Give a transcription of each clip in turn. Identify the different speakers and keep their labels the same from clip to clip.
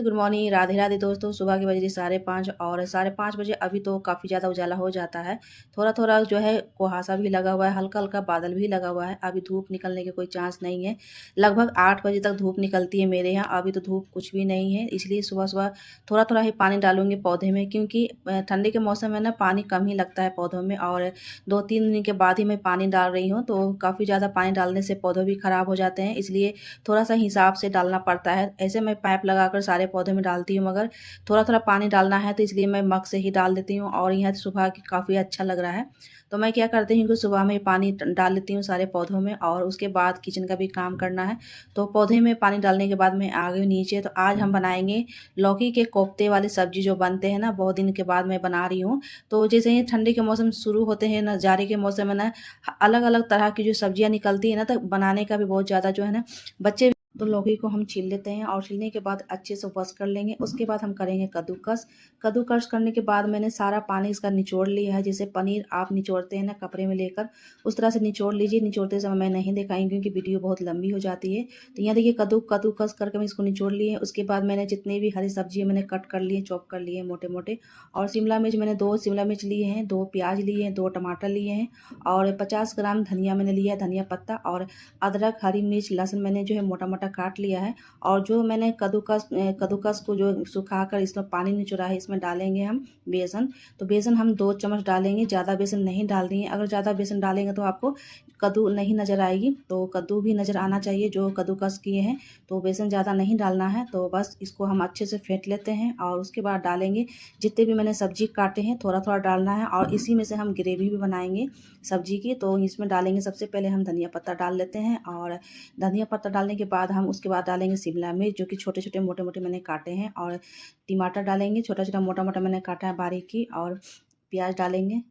Speaker 1: Good morning, Radhe Radhe दोस्तों। सुबह के बज रही 5:30 और 5:30 बजे अभी तो काफ़ी ज़्यादा उजाला हो जाता है। थोड़ा-थोड़ा जो है कुहासा भी लगा हुआ है, हल्का-हल्का बादल भी लगा हुआ है। अभी धूप निकलने के कोई चांस नहीं है। लगभग 8 बजे तक धूप निकलती है मेरे यहाँ। अभी तो धूप कुछ भी नहीं है, इसलिए सुबह-सुबह थोड़ा-थोड़ा ही पानी डालूँगी पौधे में, क्योंकि ठंडी के मौसम में ना पानी कम ही लगता है पौधों में, और 2-3 दिन के बाद ही मैं पानी डाल रही हूँ, तो काफ़ी ज़्यादा पानी डालने से पौधे भी खराब हो जाते हैं, इसलिए थोड़ा-सा हिसाब से डालना पड़ता है। ऐसे मैं पाइप लगाकर सारे पौधे में डालती हूँ, मगर थोड़ा-थोड़ा पानी डालना है तो इसलिए मैं मग से ही डाल देती हूँ, और यह सुबह की काफ़ी अच्छा लग रहा है। तो मैं क्या करती हूँ कि सुबह में पानी डाल लेती हूँ सारे पौधों में, और उसके बाद किचन का भी काम करना है। तो पौधे में पानी डालने के बाद मैं आ गई नीचे। तो आज हम बनाएँगे लौकी के कोफ्ते वाली सब्ज़ी, जो बनते हैं ना, बहुत दिन के बाद मैं बना रही हूँ। तो जैसे ही ठंडी के मौसम शुरू होते हैं ना, जाड़े के मौसम में ना अलग-अलग तरह की जो सब्जियाँ निकलती है ना, तो बनाने का भी बहुत ज़्यादा जो है ना, बच्चे तो लौकी को हम छील लेते हैं, और छीलने के बाद अच्छे से वॉश कर लेंगे। उसके बाद हम करेंगे कद्दूकस। कद्दूकस करने के बाद मैंने सारा पानी इसका निचोड़ लिया है। जैसे पनीर आप निचोड़ते हैं ना कपड़े में लेकर, उस तरह से निचोड़ लीजिए। निचोड़ते समय मैं नहीं दिखाई क्योंकि वीडियो बहुत लंबी हो जाती है। तो यहाँ देखिए कद्दूकस करके मैं इसको निचोड़ लिए। उसके बाद मैंने जितनी भी हरी सब्जी मैंने कट कर लिए, चॉप कर लिए मोटे-मोटे, और शिमला मिर्च मैंने 2 शिमला मिर्च लिए हैं, 2 प्याज लिए हैं, 2 टमाटर लिए हैं, और 50 ग्राम धनिया मैंने लिया है, धनिया पत्ता, और अदरक, हरी मिर्च, लहसुन मैंने जो है मोटा-मोटा काट लिया है। और जो मैंने कद्दूकस को जो सुखाकर इसमें पानी निचोड़ा है, इसमें डालेंगे हम बेसन। तो बेसन हम 2 चम्मच डालेंगे, ज़्यादा बेसन नहीं डालनी है। अगर ज़्यादा बेसन डालेंगे तो आपको कद्दू नहीं नज़र आएगी, तो कद्दू भी नज़र आना चाहिए जो कद्दूकस किए हैं। तो बेसन ज़्यादा नहीं डालना है। तो बस इसको हम अच्छे से फेंट लेते हैं, और उसके बाद डालेंगे जितने भी मैंने सब्जी काटे हैं, थोड़ा-थोड़ा डालना है, और इसी में से हम ग्रेवी भी बनाएँगे सब्जी की। तो इसमें डालेंगे, सबसे पहले हम धनिया पत्ता डाल लेते हैं, और धनिया पत्ता डालने के बाद हम उसके बाद डालेंगे शिमला मिर्च, जो कि छोटे-छोटे मोटे-मोटे मैंने काटे हैं, और टमाटर डालेंगे छोटा-छोटा मोटा-मोटा मैंने काटा है बारीकी, और प्याज डालेंगे।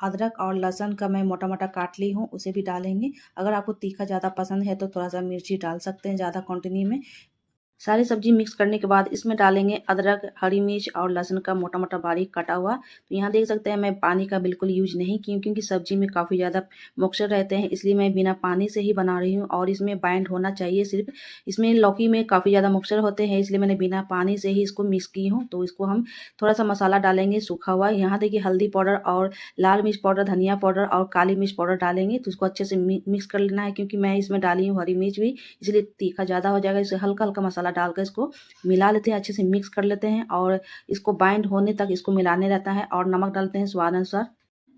Speaker 1: अदरक और लहसुन का मैं मोटा-मोटा काट ली हूँ, उसे भी डालेंगे। अगर आपको तीखा ज़्यादा पसंद है तो थोड़ा-सा मिर्ची डाल सकते हैं ज़्यादा क्वांटिटी में। सारी सब्ज़ी मिक्स करने के बाद इसमें डालेंगे अदरक, हरी मिर्च और लहसुन का मोटा-मोटा बारीक कटा हुआ। तो यहाँ देख सकते हैं मैं पानी का बिल्कुल यूज़ नहीं की हूँ, क्योंकि सब्ज़ी में काफ़ी ज़्यादा मॉइस्चर रहते हैं, इसलिए मैं बिना पानी से ही बना रही हूँ, और इसमें बाइंड होना चाहिए सिर्फ़। इसमें लौकी में काफ़ी ज़्यादा मॉइस्चर होते हैं, इसलिए मैंने बिना पानी से ही इसको मिक्स की हूँ। तो इसको हम थोड़ा-सा मसाला डालेंगे सूखा हुआ। यहाँ देखिए हल्दी पाउडर और लाल मिर्च पाउडर, धनिया पाउडर और काली मिर्च पाउडर डालेंगे। तो इसको अच्छे से मिक्स कर लेना है, क्योंकि मैं इसमें डाली हूँ हरी मिर्च भी, इसलिए तीखा ज़्यादा हो जाएगा। इसे हल्का-हल्का मसाला डालकर इसको मिला लेते हैं, अच्छे से मिक्स कर लेते हैं, और इसको बाइंड होने तक इसको मिलाने रहता है, और नमक डालते हैं स्वाद अनुसार।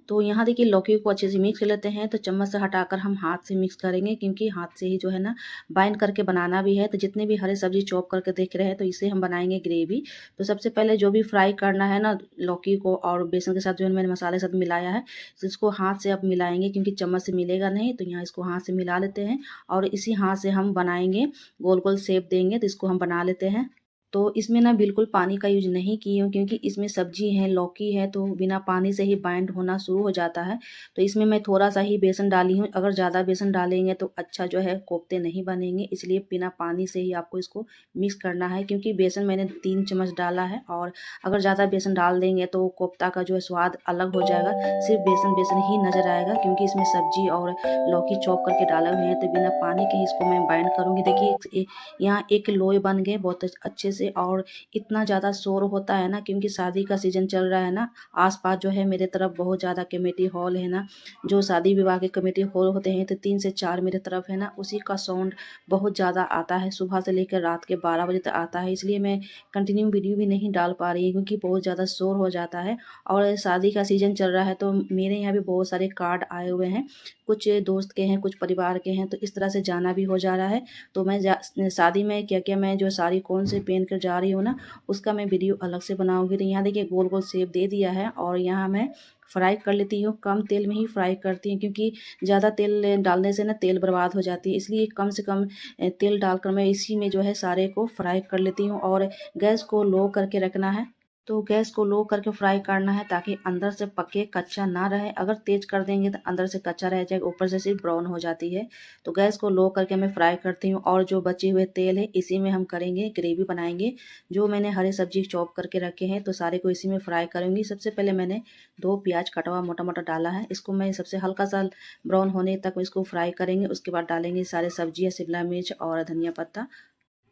Speaker 1: तो यहाँ देखिए लौकी को अच्छे से मिक्स कर लेते हैं। तो चम्मच से हटाकर हम हाथ से मिक्स करेंगे, क्योंकि हाथ से ही जो है ना बाइंड करके बनाना भी है। तो जितने भी हरी सब्जी चॉप करके देख रहे हैं, तो इसे हम बनाएंगे ग्रेवी। तो सबसे पहले जो भी फ्राई करना है ना लौकी को, और बेसन के साथ जो मैंने मसाले के साथ मिलाया है, तो इसको हाथ से अब मिलाएंगे, क्योंकि चम्मच से मिलेगा नहीं। तो यहाँ इसको हाथ से मिला लेते हैं, और इसी हाथ से हम बनाएंगे, गोल गोल शेप देंगे। तो इसको हम बना लेते हैं। तो इसमें ना बिल्कुल पानी का यूज़ नहीं की हूँ, क्योंकि इसमें सब्ज़ी है, लौकी है, तो बिना पानी से ही बाइंड होना शुरू हो जाता है। तो इसमें मैं थोड़ा-सा ही बेसन डाली हूँ। अगर ज़्यादा बेसन डालेंगे तो अच्छा जो है कोफ्ते नहीं बनेंगे, इसलिए बिना पानी से ही आपको इसको मिक्स करना है, क्योंकि बेसन मैंने 3 चम्मच डाला है, और अगर ज़्यादा बेसन डाल देंगे तो कोफ्ता का जो है स्वाद अलग हो जाएगा। सिर्फ़ बेसन-बेसन ही नज़र आएगा, क्योंकि इसमें सब्ज़ी और लौकी चॉप करके डाले हुए हैं। तो बिना पानी के ही इसको मैं बाइंड करूँगी। देखिए यहाँ एक लोई बन गए बहुत अच्छे से, और इतना ज़्यादा शोर होता है ना, क्योंकि शादी का सीज़न चल रहा है ना। आस-पास जो है मेरे तरफ बहुत ज़्यादा कमेटी हॉल है ना, जो शादी विवाह के कमेटी हॉल होते हैं, तो 3 से 4 मेरे तरफ है ना, उसी का साउंड बहुत ज़्यादा आता है, सुबह से लेकर रात के 12 बजे तक आता है। इसलिए मैं कंटिन्यू वीडियो भी नहीं डाल पा रही हूँ, क्योंकि बहुत ज़्यादा शोर हो जाता है। और शादी का सीज़न चल रहा है, तो मेरे यहाँ भी बहुत सारे कार्ड आए हुए हैं, कुछ दोस्त के हैं, कुछ परिवार के हैं, तो इस तरह से जाना भी हो जा रहा है। तो मैं शादी में क्या-क्या मैं जो साड़ी कौन से पहन कर जा रही हूँ ना, उसका मैं वीडियो अलग से बनाऊँगी। तो यहाँ देखिए गोल-गोल शेप दे दिया है, और यहाँ मैं फ्राई कर लेती हूँ। कम तेल में ही फ्राई करती हूँ, क्योंकि ज़्यादा तेल डालने से ना तेल बर्बाद हो जाती है, इसलिए कम से कम तेल डालकर मैं इसी में जो है सारे को फ्राई कर लेती हूँ। और गैस को लो करके रखना है। तो गैस को लो करके फ्राई करना है, ताकि अंदर से पके, कच्चा ना रहे। अगर तेज कर देंगे तो अंदर से कच्चा रह जाएगा, ऊपर से सिर्फ ब्राउन हो जाती है। तो गैस को लो करके मैं फ्राई करती हूँ, और जो बचे हुए तेल है इसी में हम करेंगे ग्रेवी बनाएंगे। जो मैंने हरी सब्जी चॉप करके रखे हैं, तो सारे को इसी में फ्राई करूँगी। सबसे पहले मैंने 2 प्याज कटा हुआ मोटा-मोटा डाला है, इसको मैं सबसे हल्का सा ब्राउन होने तक इसको फ्राई करेंगे। उसके बाद डालेंगे सारे सब्जियाँ, शिमला मिर्च और धनिया पत्ता।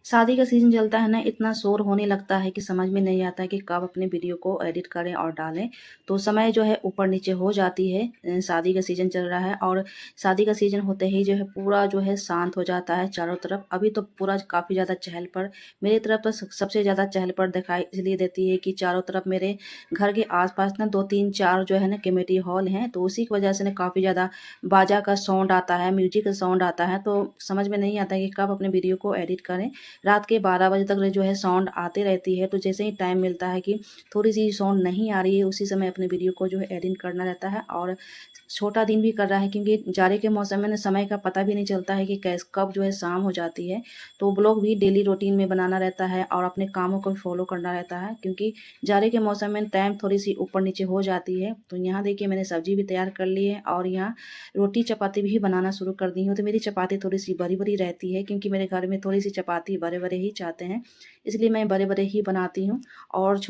Speaker 1: शादी का सीज़न चलता है ना, इतना शोर होने लगता है कि समझ में नहीं आता है कि कब अपने वीडियो को एडिट करें और डालें। तो समय जो है ऊपर-नीचे हो जाती है। शादी का सीज़न चल रहा है और शादी का सीज़न होते ही जो है पूरा जो है शांत हो जाता है चारों तरफ। अभी तो पूरा काफ़ी ज़्यादा चहल-पहल, मेरी तरफ तो सबसे ज़्यादा चहल-पहल दिखाई इसलिए देती है कि चारों तरफ मेरे घर के आस-पास ना 2, 3, 4 जो है ना कम्युनिटी हॉल हैं, तो उसी की वजह से ना काफ़ी ज़्यादा बाजा का साउंड आता है, म्यूज़िक का साउंड आता है, तो समझ में नहीं आता है कि कब अपने वीडियो को एडिट करें। रात के 12 बजे तक जो है साउंड आती रहती है, तो जैसे ही टाइम मिलता है कि थोड़ी-सी साउंड नहीं आ रही है, उसी समय अपने वीडियो को जो है एडिट करना रहता है। और छोटा दिन भी कर रहा है क्योंकि जाड़े के मौसम में ना समय का पता भी नहीं चलता है कि कब जो है शाम हो जाती है। तो ब्लॉग भी डेली रूटीन में बनाना रहता है और अपने कामों को भी फॉलो करना रहता है क्योंकि जाड़े के मौसम में टाइम थोड़ी-सी ऊपर-नीचे हो जाती है। तो यहाँ देखिए मैंने सब्ज़ी भी तैयार कर ली है और यहाँ रोटी चपाती भी बनाना शुरू कर दी हूँ। तो मेरी चपाती थोड़ी-सी बड़ी-बड़ी रहती है क्योंकि मेरे घर में थोड़ी-सी चपाती बड़े-बड़े ही चाहते हैं, इसलिए मैं बड़े-बड़े ही बनाती हूँ। और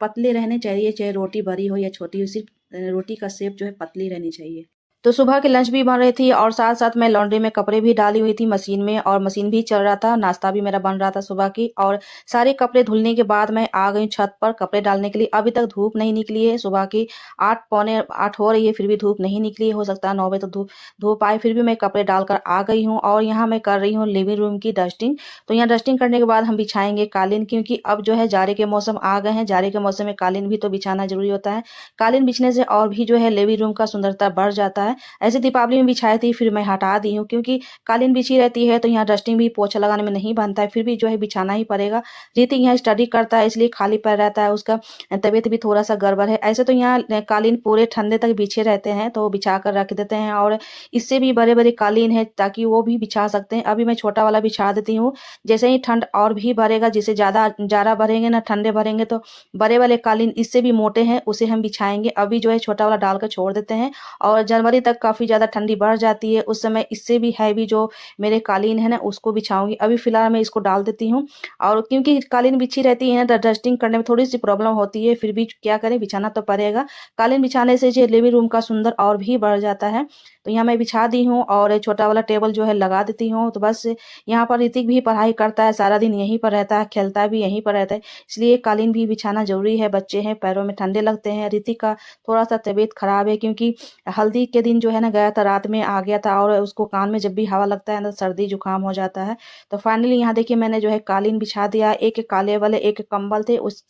Speaker 1: पतले रहने चाहिए, चाहे रोटी बड़ी हो या छोटी हो, सिर्फ़ रोटी का शेप जो है पतली रहनी चाहिए। तो सुबह की लंच भी बन रही थी और साथ-साथ मैं लॉन्ड्री में कपड़े भी डाली हुई थी मशीन में और मशीन भी चल रहा था, नाश्ता भी मेरा बन रहा था सुबह की। और सारे कपड़े धुलने के बाद मैं आ गई छत पर कपड़े डालने के लिए। अभी तक धूप नहीं निकली है, सुबह की 8 पौने 8 हो रही है, फिर भी धूप नहीं निकली है। हो सकता है 9 बजे तक धूप आए, फिर भी मैं कपड़े डालकर आ गई हूँ। और यहाँ मैं कर रही हूँ लिविंग रूम की डस्टिंग। तो यहाँ डस्टिंग करने के बाद हम बिछाएँगे कालीन, क्योंकि अब जो है जाड़े के मौसम आ गए हैं, जाड़े के मौसम में कालीन भी तो बिछाना ज़रूरी होता है। कालीन बिछने से और भी जो है लिविंग रूम का सुंदरता बढ़ जाता है। ऐसे दीपावली में बिछाई थी, फिर मैं हटा दी हूँ क्योंकि कालीन बिछी रहती है तो यहाँ डस्टिंग भी पोछा लगाने में नहीं बनता है, फिर भी जो है बिछाना ही पड़ेगा। ऋतिक यहाँ स्टडी करता है इसलिए खाली पैर रहता है, उसका तबीयत भी थोड़ा-सा गड़बड़ है। ऐसे तो यहाँ कालीन पूरे ठंडे तक बिछे रहते हैं, तो बिछा कर रख देते हैं। और इससे भी बड़े-बड़े कालीन हैं ताकि वो भी बिछा सकते हैं। अभी मैं छोटा वाला बिछा देती हूँ, जैसे ही ठंड और भी बढ़ेगा, जैसे ज़्यादा जाड़ा बढ़ेंगे ना, ठंडे बढ़ेंगे, तो बड़े वाले कालीन इससे भी मोटे हैं, उसे हम बिछाएँगे। अभी जो है छोटा वाला डाल कर छोड़ देते हैं और जनवरी तक काफ़ी ज़्यादा ठंडी बढ़ जाती है, उस समय इससे भी हैवी जो मेरे कालीन है ना उसको बिछाऊँगी। अभी फ़िलहाल मैं इसको डाल देती हूँ और क्योंकि कालीन बिछी रहती है ना, डस्टिंग करने में थोड़ी-सी प्रॉब्लम होती है, फिर भी क्या करें, बिछाना तो पड़ेगा। कालीन बिछाने से जो लिविंग रूम का सुंदर और भी बढ़ जाता है। तो यहाँ मैं बिछा दी हूँ और छोटा वाला टेबल जो है लगा देती हूँ। तो बस यहाँ पर ऋतिक भी पढ़ाई करता है, सारा दिन यहीं पर रहता है, खेलता भी यहीं पर रहता है, इसलिए कालीन भी बिछाना ज़रूरी है। बच्चे हैं, पैरों में ठंडे लगते हैं। ऋतिक का थोड़ा-सा तबीयत खराब है क्योंकि हल्दी के दिन जो है ना गया था, रात में आ गया था और उसको कान में जब भी हवा लगता है ना सर्दी जुकाम हो जाता है। तो फाइनली यहाँ देखिए मैंने जो है कालीन बिछा दिया। एक काले वाले एक कंबल थे, उस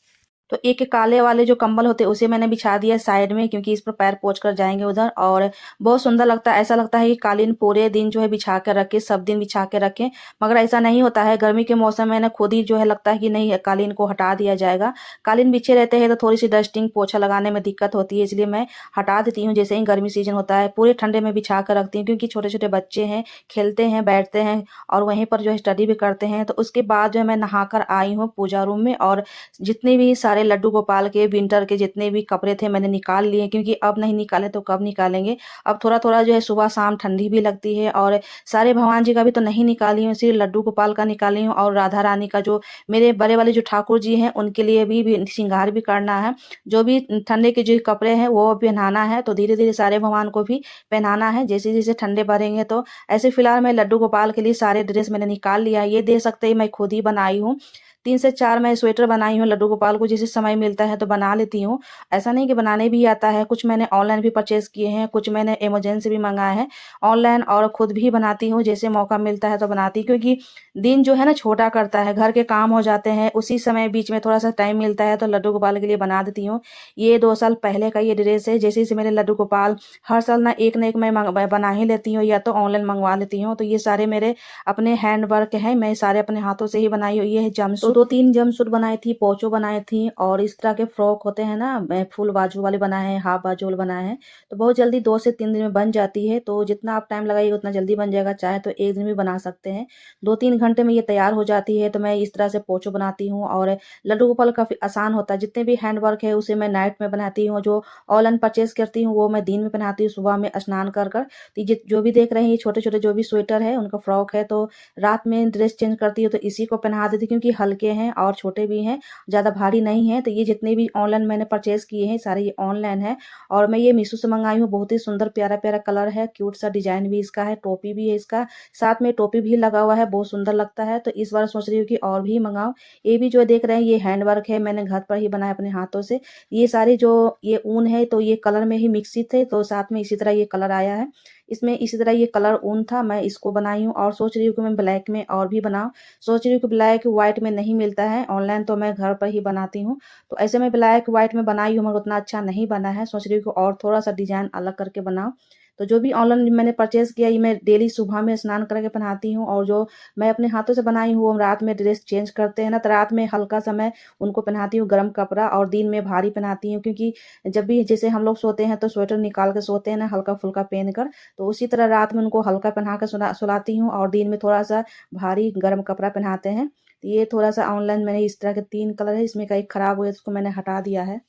Speaker 1: तो एक काले वाले जो कंबल होते हैं उसे मैंने बिछा दिया साइड में क्योंकि इस पर पैर पोंछ कर जाएँगे उधर। और बहुत सुंदर लगता है, ऐसा लगता है कि कालीन पूरे दिन जो है बिछा कर रखें, सब दिन बिछा के रखें, मगर ऐसा नहीं होता है। गर्मी के मौसम में ना खुद ही जो है लगता है कि नहीं कालीन को हटा दिया जाएगा। कालीन बिछे रहते हैं तो थोड़ी-सी डस्टिंग पोछा लगाने में दिक्कत होती है, इसलिए मैं हटा देती हूँ जैसे ही गर्मी सीज़न होता है। पूरे ठंडे में बिछा कर रखती हूँ क्योंकि छोटे-छोटे बच्चे हैं, खेलते हैं, बैठते हैं और वहीं पर जो है स्टडी भी करते हैं। तो उसके बाद जो है मैं नहाकर आई हूँ पूजा रूम में और जितने भी सारे लड्डू गोपाल के विंटर के जितने भी कपड़े थे मैंने निकाल लिए क्योंकि अब नहीं निकाले तो कब निकालेंगे। अब थोड़ा-थोड़ा जो है सुबह-शाम ठंडी भी लगती है और सारे भगवान जी का भी तो नहीं निकाली हूँ, सिर्फ लड्डू गोपाल का निकाली हूँ और राधा रानी का जो मेरे बड़े वाले जो ठाकुर जी हैं उनके लिए भी श्रृंगार भी करना है। जो भी ठंडे के जो कपड़े हैं वो पहनाना है, तो धीरे-धीरे सारे भगवान को भी पहनाना है, जैसे-जैसे ठंडे बढ़ेंगे। तो ऐसे फिलहाल मैं लड्डू गोपाल के लिए सारे ड्रेस मैंने निकाल लिया है। ये देख सकते हैं मैं खुद ही बनाई हूँ। 3 से 4 मैं स्वेटर बनाई हूँ लड्डू गोपाल को, जैसे समय मिलता है तो बना लेती हूँ। ऐसा नहीं कि बनाने भी आता है, कुछ मैंने ऑनलाइन भी परचेज़ किए हैं, कुछ मैंने अमेज़न से भी मँगाए हैं ऑनलाइन और खुद भी बनाती हूँ, जैसे मौका मिलता है तो बनाती हूँ क्योंकि दिन जो है ना छोटा करता है, घर के काम हो जाते हैं, उसी समय बीच में थोड़ा-सा टाइम मिलता है तो लड्डू गोपाल के लिए बना देती हूँ। ये 2 साल पहले का ये ड्रेस है, जैसे-जैसे मेरे लड्डू गोपाल हर साल ना एक मैं बना ही लेती हूँ या तो ऑनलाइन मँगवा लेती हूँ। तो ये सारे मेरे अपने हैंड वर्क हैं, मैं सारे अपने हाथों से ही बनाई हुई है। जंपसूट 2-3 जंपसूट बनाई थी, पोंचो बनाए थी और इस तरह के फ्रॉक होते हैं ना, फुल बाजू वाले बनाए हैं, हाफ बाजू वाले बनाए हैं। तो बहुत जल्दी 2 से 3 दिन में बन जाती है, तो जितना आप टाइम लगाइएगा उतना जल्दी बन जाएगा, चाहे तो 1 दिन भी बना सकते हैं। 2-3 घंटे में ये तैयार हो जाती है, तो मैं इस तरह से पोंचो बनाती हूँ और लड्डू गोपाल काफ़ी आसान होता है। जितने भी हैंड वर्क है उसे मैं नाइट में बनाती हूँ, जो ऑनलाइन परचेज़ करती हूँ वो मैं दिन में पहनाती हूँ सुबह में स्नान कर कर। तो ये जो भी देख रहे हैं ये छोटे-छोटे जो भी स्वेटर है उनका फ्रॉक है, तो रात में ड्रेस चेंज करती हूँ तो इसी को पहना देती हूँ क्योंकि हल्के हैं और छोटे भी हैं, ज़्यादा भारी नहीं हैं। तो ये जितने भी ऑनलाइन मैंने परचेज़ किए हैं सारे ये ऑनलाइन है और मैं ये मीशो से मंगाई हूँ। बहुत ही सुंदर प्यारा-प्यारा कलर है, क्यूट सा डिज़ाइन भी इसका है, टोपी भी है इसका, साथ में टोपी भी लगा हुआ है, बहुत सुंदर लगता है। तो इस बार सोच रही हूँ कि और भी मँगाऊँ। ये भी जो देख रहे हैं ये हैंड वर्क है, मैंने घर पर ही बनाया अपने हाथों से। ये सारे जो ये ऊन है तो ये कलर में ही मिक्सित थे, तो साथ में इसी तरह ये कलर आया है। इसमें इसी तरह ये कलर ऊन था, मैं इसको बनाई हूँ और सोच रही हूँ कि मैं ब्लैक में और भी बनाऊँ। सोच रही हूँ कि ब्लैक व्हाइट में नहीं मिलता है, ऑनलाइन तो मैं घर पर ही बनाती हूँ। तो ऐसे मैं ब्लैक व्हाइट में बनाई हूँ मगर उतना अच्छा नहीं बना है। सोच रही हूँ कि और थोड़ा-सा डिज़ाइन अलग करके बनाऊँ। तो जो भी ऑनलाइन मैंने परचेज़ किया ये मैं डेली सुबह में स्नान करके पहनाती हूँ और जो मैं अपने हाथों से बनाई हूँ, वो हम रात में ड्रेस चेंज करते हैं ना, तो रात में हल्का-सा मैं उनको पहनाती हूँ गरम कपड़ा और दिन में भारी पहनाती हूँ, क्योंकि जब भी जैसे हम लोग सोते हैं तो स्वेटर निकाल के सोते हैं ना हल्का-फुल्का पहन कर, तो उसी तरह रात में उनको हल्का पहना के सुलाती हूँ और दिन में थोड़ा-सा भारी गरम कपड़ा पहनाते हैं। तो ये थोड़ा-सा ऑनलाइन मैंने इस तरह के 3 कलर है, इसमें का एक खराब हो गया तो उसको मैंने हटा दिया है।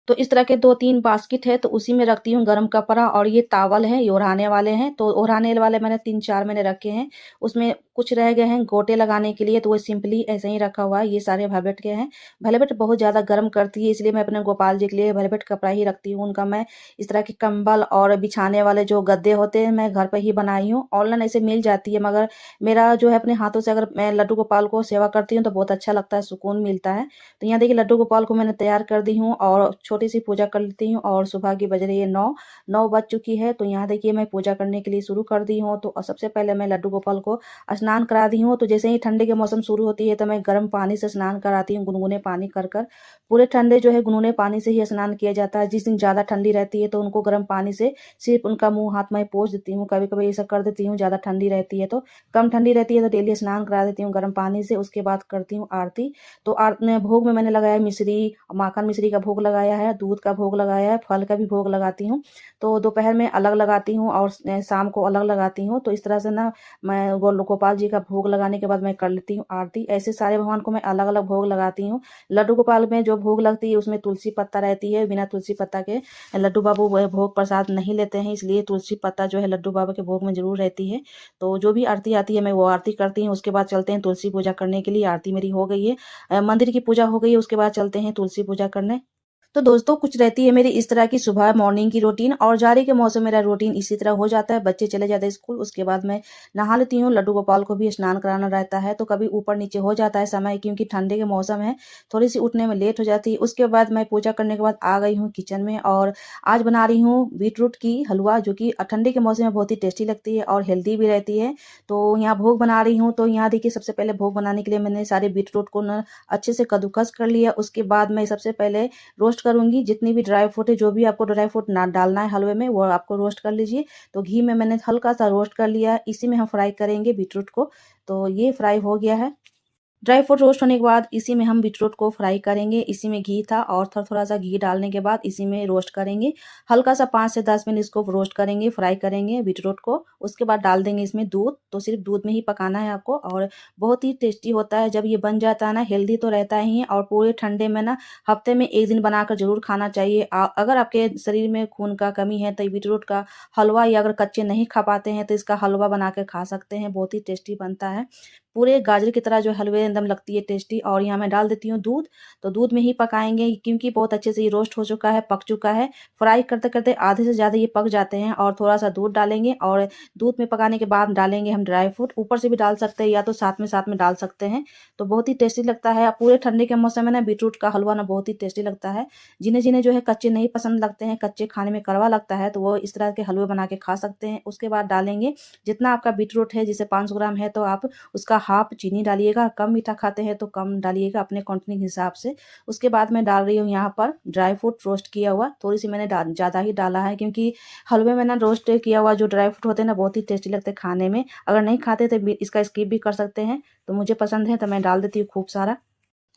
Speaker 1: तो इस तरह के 2-3 बास्केट है, तो उसी में रखती हूँ गरम कपड़ा और ये टॉवल है, ये ओढ़ाने वाले हैं, तो ओढ़ाने वाले मैंने 3-4 मैंने रखे हैं। उसमें कुछ रह गए हैं गोटे लगाने के लिए, तो वो सिंपली ऐसे ही रखा हुआ है। ये सारे वेलवेट के हैं। वेलवेट बहुत ज़्यादा गर्म करती है, इसलिए मैं अपने गोपाल जी के लिए वेलवेट कपड़ा ही रखती हूँ। उनका मैं इस तरह के कंबल और बिछाने वाले जो गद्दे होते हैं, मैं घर पे ही बनाई हूँ। ऑनलाइन ऐसे मिल जाती है, मगर मेरा जो है अपने हाथों से अगर मैं लड्डू गोपाल को सेवा करती हूँ, तो बहुत अच्छा लगता है, सुकून मिलता है। तो यहाँ देखिए लड्डू गोपाल को मैंने तैयार कर दी हूँ और छोटी-सी पूजा कर लेती हूँ और सुबह की बज रही है 9, 9 बज चुकी है। तो यहाँ देखिए मैं पूजा करने के लिए शुरू कर दी हूँ। तो सबसे पहले मैं लड्डू गोपाल को स्नान करा दी हूँ। तो जैसे ही ठंडी के मौसम शुरू होती है तो मैं गर्म पानी से स्नान कराती हूँ, गुनगुने पानी कर। पूरे ठंडे जो है गुनगुने पानी से ही स्नान किया जाता है। जिस दिन ज़्यादा ठंडी रहती है तो उनको गर्म पानी से सिर्फ़ उनका मुँह हाथ मैं पोंछ देती हूँ। कभी-कभी ऐसा कर देती हूँ ज़्यादा ठंडी रहती है तो। कम ठंडी रहती है तो डेली स्नान करा देती हूँ गर्म पानी से। उसके बाद करती हूँ आरती। तो भोग में मैंने लगाया मिश्री, माखन मिश्री का भोग लगाया है, दूध का भोग लगाया है, फल का भी भोग लगाती हूँ। तो दोपहर में अलग लगाती हूँ और शाम को अलग लगाती हूँ। तो इस तरह से ना मैं गोपाल जी का भोग लगाने के बाद मैं कर लेती हूँ आरती। ऐसे सारे भगवान को मैं अलग-अलग भोग लगाती हूँ। लड्डू गोपाल में जो भोग लगती है उसमें तुलसी पत्ता रहती है, बिना तुलसी पत्ता के लड्डू बाबू वह भोग प्रसाद नहीं लेते हैं, इसलिए तुलसी पत्ता जो है लड्डू बाबा के भोग में ज़रूर रहती है। तो जो भी आरती आती है मैं वो आरती करती हूँ, उसके बाद चलते हैं तुलसी पूजा करने के लिए। आरती मेरी हो गई है, मंदिर की पूजा हो गई है, उसके बाद चलते हैं तुलसी पूजा करने। तो दोस्तों कुछ रहती है मेरी इस तरह की सुबह मॉर्निंग की रूटीन और जाड़ी के मौसम मेरा रूटीन इसी तरह हो जाता है। बच्चे चले जाते हैं स्कूल, उसके बाद मैं नहा लेती हूँ, लड्डू गोपाल को भी स्नान कराना रहता है, तो कभी ऊपर-नीचे हो जाता है समय, क्योंकि ठंडे के मौसम है, थोड़ी-सी उठने में लेट हो जाती है। उसके बाद मैं पूजा करने के बाद आ गई हूँ किचन में और आज बना रही हूँ बीटरूट की हलवा, जो कि ठंडी के मौसम में बहुत ही टेस्टी लगती है और हेल्दी भी रहती है। तो यहाँ भोग बना रही हूँ, तो यहाँ देखिए सबसे पहले भोग बनाने के लिए मैंने सारे बीटरूट को ना अच्छे से कद्दूकस कर लिया। उसके बाद मैं सबसे पहले रोस्ट करूँगी, जितनी भी ड्राई फ्रूट है, जो भी आपको ड्राई फ्रूट ना डालना है हलवे में, वो आपको रोस्ट कर लीजिए। तो घी में मैंने हल्का-सा रोस्ट कर लिया, इसी में हम फ्राई करेंगे बीटरूट को। तो ये फ्राई हो गया है। ड्राई फ्रूट रोस्ट होने के बाद इसी में हम बीटरूट को फ्राई करेंगे। इसी में घी था और थोड़ा-थोड़ा सा घी डालने के बाद इसी में रोस्ट करेंगे। हल्का-सा 5 से 10 मिनट इसको रोस्ट करेंगे, फ्राई करेंगे बीटरूट को। उसके बाद डाल देंगे इसमें दूध, तो सिर्फ़ दूध में ही पकाना है आपको और बहुत ही टेस्टी होता है जब ये बन जाता है ना, हेल्दी तो रहता ही है और पूरे ठंडे में ना हफ्ते में 1 दिन बनाकर ज़रूर खाना चाहिए। अगर आपके शरीर में खून का कमी है तो ये बीटरूट का हलवा या अगर कच्चे नहीं खा पाते हैं तो इसका हलवा बना के खा सकते हैं, बहुत ही टेस्टी बनता है। पूरे गाजर की तरह जो हलवे एकदम लगती है टेस्टी और यहाँ मैं डाल देती हूँ दूध। तो दूध में ही पकाएँगे क्योंकि बहुत अच्छे से ये रोस्ट हो चुका है, पक चुका है। फ्राई करते-करते आधे से ज़्यादा ये पक जाते हैं और थोड़ा-सा दूध डालेंगे और दूध में पकाने के बाद डालेंगे हम ड्राई फ्रूट। ऊपर से भी डाल सकते हैं या तो साथ में डाल सकते हैं। तो बहुत ही टेस्टी लगता है। पूरे ठंडी के मौसम में ना बीटरूट का हलवा ना बहुत ही टेस्टी लगता है। जिन्हें-जिन्हें जो है कच्चे नहीं पसंद लगते हैं, कच्चे खाने में कड़वा लगता है, तो वो इस तरह के हलवे बना के खा सकते हैं। उसके बाद डालेंगे जितना आपका बीटरूट है, जैसे 500 ग्राम है तो आप उसका हाफ़ चीनी डालिएगा, कम मीठा खाते हैं तो कम डालिएगा अपने क्वांटिटी के हिसाब से। उसके बाद मैं डाल रही हूँ यहाँ पर ड्राई फ्रूट रोस्ट किया हुआ, थोड़ी-सी मैंने ज़्यादा ही डाला है क्योंकि हलवे में ना रोस्ट किया हुआ जो ड्राई फ्रूट होते हैं ना बहुत ही टेस्टी लगते हैं खाने में। अगर नहीं खाते तो इसका स्किप भी कर सकते हैं, तो मुझे पसंद है तो मैं डाल देती हूँ खूब सारा।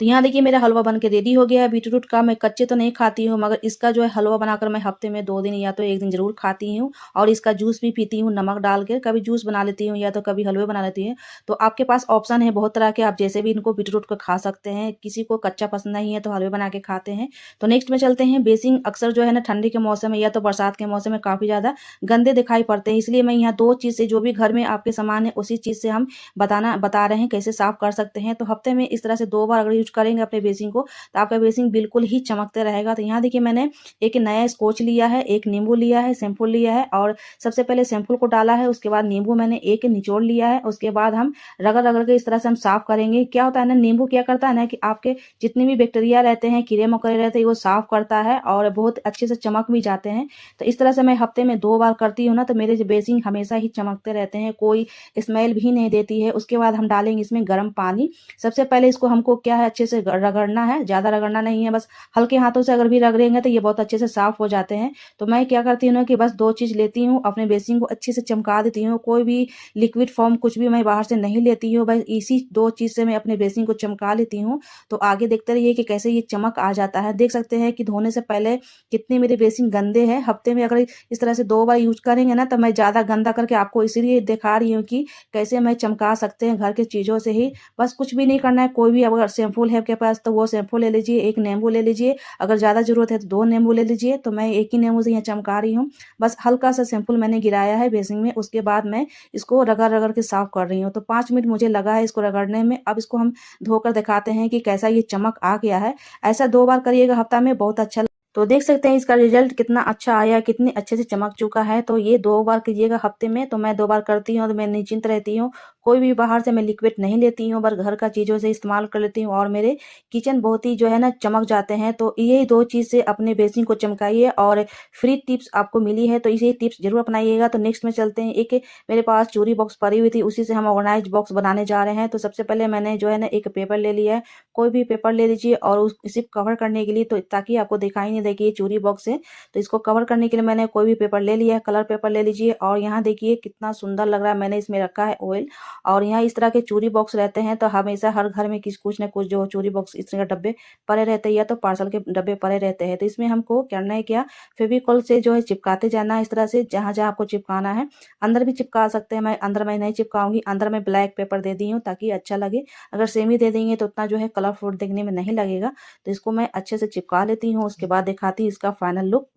Speaker 1: तो यहाँ देखिए मेरा हलवा बन के रेडी हो गया है बीटरूट का। मैं कच्चे तो नहीं खाती हूँ, मगर इसका जो है हलवा बनाकर मैं हफ्ते में 2 दिन या तो 1 दिन ज़रूर खाती हूँ, और इसका जूस भी पीती हूँ नमक डाल के। कभी जूस बना लेती हूँ या तो कभी हलवे बना लेती हूँ। तो आपके पास ऑप्शन है बहुत तरह के, आप जैसे भी इनको बीटरूट को खा सकते हैं। किसी को कच्चा पसंद नहीं है तो हलवे बना के खाते हैं। तो नेक्स्ट में चलते हैं। बेसिन अक्सर जो है ना ठंडी के मौसम में या तो बरसात के मौसम में काफ़ी ज़्यादा गंदे दिखाई पड़ते हैं, इसलिए मैं यहाँ 2 चीज़ से, जो भी घर में आपके सामान है उसी चीज़ से हम बता रहे हैं कैसे साफ़ कर सकते हैं। तो हफ्ते में इस तरह से 2 बार अगर यूज़ करेंगे अपने बेसिन को, तो आपका बेसिन बिल्कुल ही चमकते रहेगा। तो यहाँ देखिए मैंने एक नया स्कॉच लिया है, एक नींबू लिया है, शैम्पू लिया है, और सबसे पहले शैम्पू को डाला है, उसके बाद नींबू मैंने एक निचोड़ लिया है। उसके बाद हम रगड़-रगड़ के इस तरह से हम साफ़ करेंगे। क्या होता है ना, नींबू क्या करता है ना कि आपके जितने भी बैक्टीरिया रहते हैं, कीड़े-मकोड़े रहते हैं, वो साफ़ करता है और बहुत अच्छे से चमक भी जाते हैं। तो इस तरह से मैं हफ्ते में 2 बार करती हूँ ना, तो मेरे जो बेसिन हमेशा ही चमकते रहते हैं, कोई स्मेल भी नहीं देती है। उसके बाद हम डालेंगे इसमें गर्म पानी। सबसे पहले इसको हमको क्या है, अच्छे से रगड़ना है, ज़्यादा रगड़ना नहीं है, बस हल्के हाथों से अगर भी रगड़ेंगे तो ये बहुत अच्छे से साफ़ हो जाते हैं। तो मैं क्या करती हूँ ना कि बस 2 चीज़ लेती हूँ, अपने बेसिन को अच्छे से चमका देती हूँ। कोई भी लिक्विड फॉर्म कुछ भी मैं बाहर से नहीं लेती हूँ, बस इसी 2 चीज़ से मैं अपने बेसिन को चमका लेती हूँ। तो आगे देखते रहिए कि कैसे ये चमक आ जाता है। देख सकते हैं कि धोने से पहले कितने मेरे बेसिन गंदे हैं। हफ्ते में अगर इस तरह से 2 बार यूज़ करेंगे ना, तो मैं ज़्यादा गंदा करके आपको इसीलिए दिखा रही हूँ कि कैसे मैं चमका सकते हैं घर की चीज़ों से ही। बस कुछ भी नहीं करना है, कोई भी अगर शैम्पू है आपके पास तो वो शैम्पू ले लीजिए, 1 नींबू ले लीजिए, अगर ज़्यादा ज़रूरत है तो 2 नींबू ले लीजिए। तो मैं 1 ही नींबू से यहाँ चमका रही हूँ। बस हल्का-सा शैम्पू मैंने गिराया है बेसिन में, उसके बाद मैं इसको रगड़-रगड़ के साफ़ कर रही हूँ। तो 5 मिनट मुझे लगा है इसको रगड़ने में। अब इसको हम धोकर दिखाते हैं कि कैसा ये चमक आ गया है। ऐसा 2 बार करिएगा हफ्ता में, बहुत अच्छा। तो देख सकते हैं इसका रिजल्ट कितना अच्छा आया, कितने अच्छे से चमक चुका है। तो ये 2 बार कीजिएगा हफ्ते में। तो मैं 2 बार करती हूँ, तो मैं निश्चिंत रहती हूँ। कोई भी बाहर से मैं लिक्विड नहीं लेती हूँ, बस घर का चीज़ों से इस्तेमाल कर लेती हूँ, और मेरे किचन बहुत ही जो है ना चमक जाते हैं। तो ये 2 चीज़ से अपने बेसिन को चमकाइए, और फ्री टिप्स आपको मिली है तो इसे टिप्स ज़रूर अपनाइएगा। तो नेक्स्ट में चलते हैं। एक मेरे पास चूड़ी बॉक्स पड़ी हुई थी, उसी से हम ऑर्गेनाइज़ बॉक्स बनाने जा रहे हैं। तो सबसे पहले मैंने जो है ना एक पेपर ले लिया है, कोई भी पेपर ले लीजिए, और उस इसे कवर करने के लिए, तो ताकि आपको दिखाई नहीं दे कि ये चूड़ी बॉक्स है, तो इसको कवर करने के लिए मैंने कोई भी पेपर ले लिया है, कलर पेपर ले लीजिए। और यहाँ देखिए कितना सुंदर लग रहा है, मैंने इसमें रखा है ऑयल। और यहाँ इस तरह के चूड़ी बॉक्स रहते हैं, तो हमेशा हर घर में कुछ न कुछ जो चूड़ी बॉक्स इस तरह के डब्बे पड़े रहते हैं, या तो पार्सल के डब्बे पड़े रहते हैं। तो इसमें हमको करना है क्या, फेविकॉल से जो है चिपकाते जाना है इस तरह से, जहाँ जहाँ आपको चिपकाना है। अंदर भी चिपका सकते हैं, मैं अंदर मैं नहीं चिपकाऊंगी, अंदर मैं ब्लैक पेपर दे दी हूँ ताकि अच्छा लगे। अगर सेमी दे देंगे तो उतना जो है कलरफुल देखने में नहीं लगेगा। तो इसको मैं अच्छे से चिपका लेती हूँ, उसके बाद दिखाती हूँ इसका फाइनल लुक।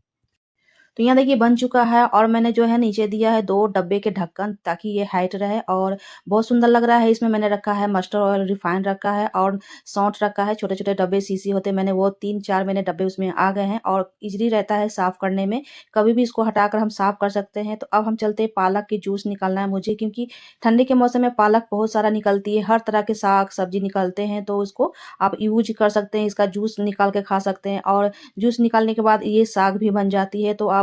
Speaker 1: तो यहाँ देखिए बन चुका है, और मैंने जो है नीचे दिया है 2 डब्बे के ढक्कन, ताकि ये हाइट रहे, और बहुत सुंदर लग रहा है। इसमें मैंने रखा है मस्टर्ड ऑयल, रिफाइंड रखा है, और सौंठ रखा है। छोटे-छोटे डब्बे शीशी होते हैं, मैंने वो 3-4 मैंने डब्बे उसमें आ गए हैं, और ईज़िली रहता है साफ़ करने में। कभी भी इसको हटाकर हम साफ़ कर सकते हैं। तो अब हम चलते हैं, पालक की जूस निकालना है मुझे, क्योंकि ठंडी के मौसम में पालक बहुत सारा निकलती है, हर तरह के साग-सब्ज़ी निकलते हैं, तो उसको आप यूज़ कर सकते हैं, इसका जूस निकाल के खा सकते हैं। और जूस निकालने के बाद ये साग भी बन जाती है, तो आप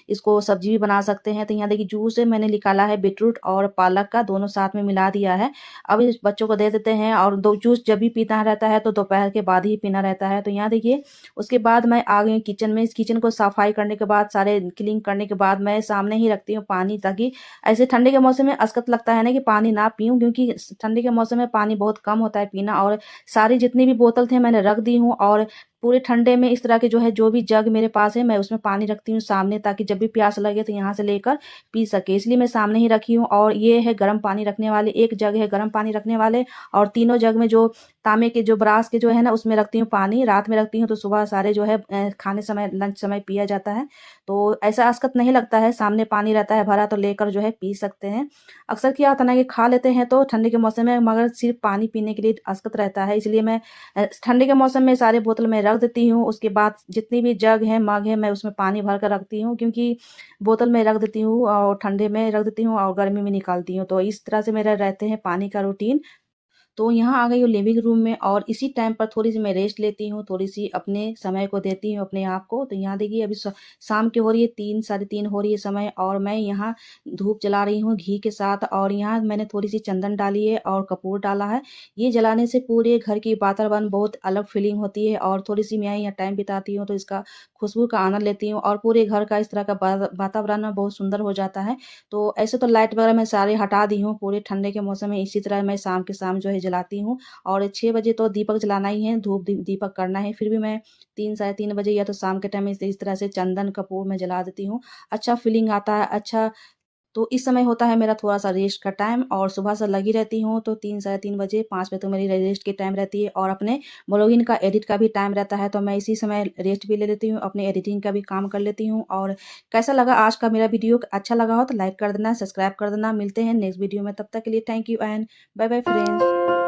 Speaker 1: इसको सब्जी भी बना सकते हैं। तो यहाँ देखिए जूस है मैंने निकाला है, बीटरूट और पालक का दोनों साथ में मिला दिया है। अब इस बच्चों को दे देते हैं, और दो जूस जब भी पीना रहता है तो दोपहर के बाद ही पीना रहता है। तो यहाँ देखिए उसके बाद मैं आ गई किचन में। इस किचन को सफाई करने के बाद, सारे क्लीन करने के बाद, मैं सामने ही रखती हूँ पानी, ताकि ऐसे ठंडी के मौसम में असकत लगता है ना कि पानी ना पीऊँ, क्योंकि ठंडी के मौसम में पानी बहुत कम होता है पीना। और सारी जितनी भी बोतल थे मैंने रख दी हूँ, और पूरे ठंडे में इस तरह के जो है, जो भी जग मेरे पास है, मैं उसमें पानी रखती हूँ सामने, ताकि जब भी प्यास लगे तो यहाँ से लेकर पी सके, इसलिए मैं सामने ही रखी हूँ। और ये है गर्म पानी रखने वाले, एक जग है गर्म पानी रखने वाले, और तीनों जग में जो तांबे के जो ब्रास के जो है ना, उसमें रखती हूँ पानी। रात में रखती हूँ तो सुबह सारे जो है खाने समय, लंच समय पिया जाता है। तो ऐसा असकत नहीं लगता है, सामने पानी रहता है भरा, तो लेकर जो है पी सकते हैं। अक्सर क्या होता है ना कि खा लेते हैं तो ठंडी के मौसम में, मगर सिर्फ पानी पीने के लिए असकत रहता है, इसलिए मैं ठंडी के मौसम में सारे बोतल में रख देती हूँ। उसके बाद जितनी भी जग है, मग है, मैं उसमें पानी भर कर रखती हूँ, क्योंकि बोतल में रख देती हूँ और ठंडे में रख देती हूँ और गर्मी में निकालती हूँ। तो इस तरह से मेरा रहते हैं पानी का रूटीन। तो यहाँ आ गई हूँ लिविंग रूम में, और इसी टाइम पर थोड़ी-सी मैं रेस्ट लेती हूँ, थोड़ी-सी अपने समय को देती हूँ अपने आप को। तो यहाँ देखिए अभी शाम की हो रही है 3, साढ़े 3 हो रही है समय, और मैं यहाँ धूप जला रही हूँ घी के साथ, और यहाँ मैंने थोड़ी-सी चंदन डाली है और कपूर डाला है। ये जलाने से पूरे घर की वातावरण बहुत अलग फीलिंग होती है, और थोड़ी-सी मैं यहाँ टाइम बिताती हूँ तो इसका खुशबू का आनंद लेती हूँ, और पूरे घर का इस तरह का वातावरण बहुत सुंदर हो जाता है। तो ऐसे तो लाइट वगैरह मैं सारे हटा दी हूँ पूरे ठंडे के मौसम में, इसी तरह मैं शाम के शाम जो है जलाती हूँ और 6 बजे तो दीपक जलाना ही है, धूप दीपक करना है। फिर भी मैं 3 साढ़े 3 बजे या तो शाम के टाइम में इस तरह से चंदन कपूर मैं जला देती हूँ। अच्छा फीलिंग आता है, अच्छा तो इस समय होता है मेरा थोड़ा-सा रेस्ट का टाइम और सुबह से लगी रहती हूँ तो 3 साढ़े 3 बजे 5 बजे तो मेरी रेस्ट की टाइम रहती है और अपने ब्लॉगिंग का एडिट का भी टाइम रहता है, तो मैं इसी समय रेस्ट भी ले लेती हूँ, अपनी एडिटिंग का भी काम कर लेती हूँ। और कैसा लगा आज का मेरा वीडियो? अच्छा लगा हो तो लाइक कर देना, सब्सक्राइब कर देना। मिलते हैं नेक्स्ट वीडियो में, तब तक के लिए thank you and bye bye friends.